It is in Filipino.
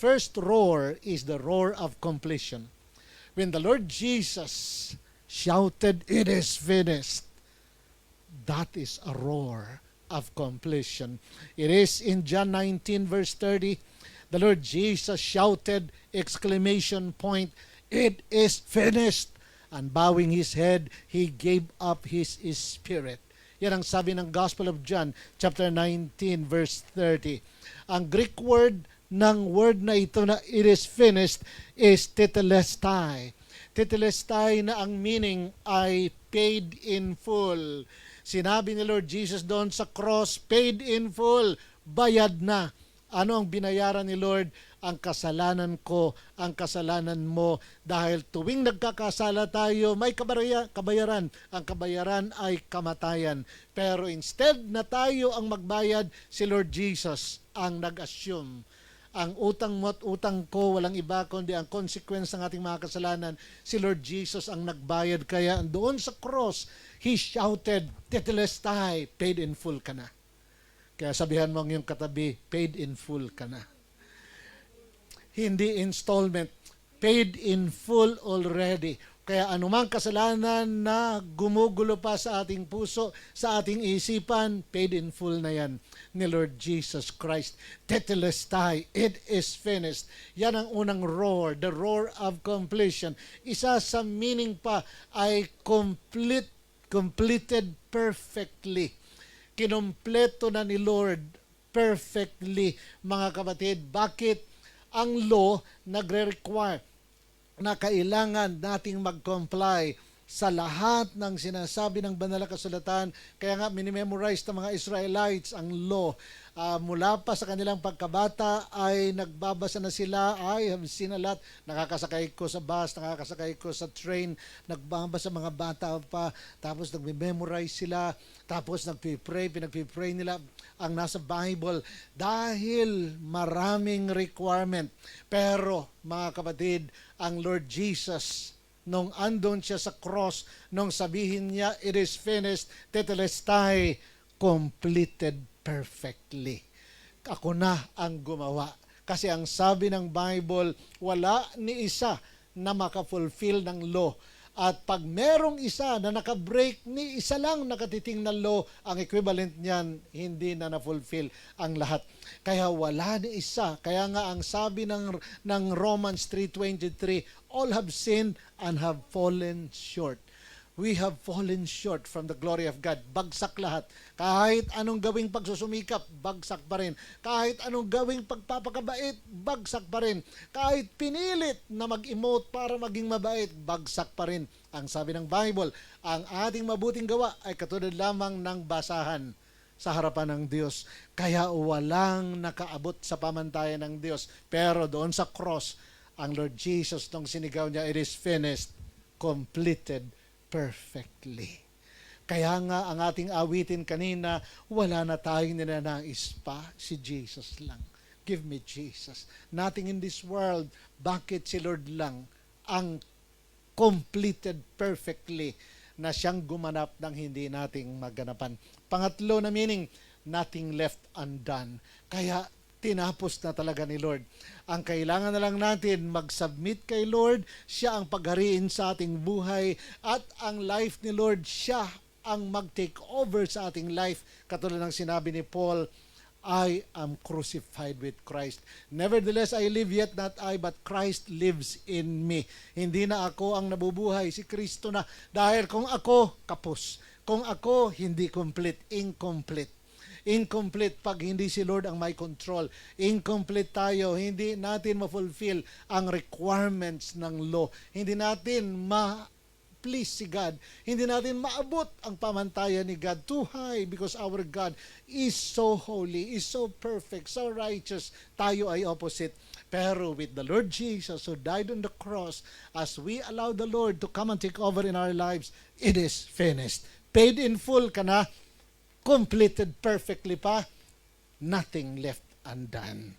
first roar is the roar of completion. When the Lord Jesus shouted, "It is finished," that is a roar of completion. It is in John 19 verse 30, the Lord Jesus shouted, exclamation point, "It is finished." And bowing his head, he gave up his spirit. Yan ang sabi ng Gospel of John, chapter 19, verse 30. Ang Greek word ng word na ito na "it is finished" is tetelestai. Tetelestai na ang meaning ay paid in full. Sinabi ni Lord Jesus doon sa cross, paid in full, bayad na. Ano ang binayaran ni Lord? Ang kasalanan ko, ang kasalanan mo. Dahil tuwing nagkakasala tayo, may kabayaran. Ang kabayaran ay kamatayan. Pero instead na tayo ang magbayad, si Lord Jesus ang nag-assume. Ang utang mo at utang ko, walang iba kundi ang consequence ng ating mga kasalanan. Si Lord Jesus ang nagbayad. Kaya doon sa cross, He shouted, "Tetelestai," paid in full ka na. Kaya sabihan mo ang iyong katabi, paid in full ka na. Hindi installment, paid in full already. Kaya anumang kasalanan na gumugulo pa sa ating puso, sa ating isipan, paid in full na yan ni Lord Jesus Christ. Tetelestai, it is finished. Yan ang unang roar, the roar of completion. Isa sa meaning pa ay completed perfectly. Kinompleto na ni Lord perfectly, mga kapatid. Bakit? Ang law nagre-require na kailangan nating mag-comply sa lahat ng sinasabi ng banal na kasulatan. Kaya nga minimemorize ng mga Israelites ang law. Mula pa sa kanilang pagkabata ay nagbabasa na sila. I have seen a lot. Nakakasakay ko sa bus, nakakasakay ko sa train, nagbabasa mga bata pa, tapos nagme-memorize sila, tapos pinagpipray nila ang nasa Bible dahil maraming requirement. Pero mga kapatid, ang Lord Jesus, nung andon siya sa cross, nung sabihin niya, "It is finished," tetelestai, completed perfectly. Ako na ang gumawa. Kasi ang sabi ng Bible, wala ni isa na makafulfill ng law. At pag merong isa na nakabreak, ni isa lang nakatiting na law, ang equivalent niyan, hindi na na-fulfill ang lahat. Kaya wala ni isa. Kaya nga ang sabi ng Romans 3:23, all have sinned and have fallen short. We have fallen short from the glory of God. Bagsak lahat. Kahit anong gawing pagsusumikap, bagsak pa rin. Kahit anong gawing pagpapakabait, bagsak pa rin. Kahit pinilit na mag-emote para maging mabait, bagsak pa rin. Ang sabi ng Bible, ang ating mabuting gawa ay katulad lamang ng basahan sa harapan ng Diyos. Kaya walang nakaabot sa pamantayan ng Diyos. Pero doon sa cross, ang Lord Jesus, nung sinigaw niya, "It is finished," completed perfectly. Kaya nga ang ating awitin kanina, wala na tayong ninanais pa, si Jesus lang. Give me Jesus. Nothing in this world. Bakit si Lord lang ang completed perfectly na siyang gumanap ng hindi nating maganapan. Pangatlo na meaning, nothing left undone. Kaya tinapos na talaga ni Lord. Ang kailangan na lang natin, mag-submit kay Lord, siya ang paghariin sa ating buhay, at ang life ni Lord, siya ang mag-take over sa ating life. Katulad ng sinabi ni Paul, I am crucified with Christ. Nevertheless, I live, yet not I, but Christ lives in me. Hindi na ako ang nabubuhay, si Kristo na. Dahil kung ako, kapos. Kung ako, hindi complete, incomplete. Incomplete pag hindi si Lord ang may control. Incomplete tayo. Hindi natin ma-fulfill ang requirements ng law. Hindi natin ma-please si God. Hindi natin maabot ang pamantayan ni God. Too high because our God is so holy, is so perfect, so righteous. Tayo ay opposite. Pero with the Lord Jesus who died on the cross, as we allow the Lord to come and take over in our lives, it is finished. Paid in full ka na, completed perfectly pa, nothing left undone.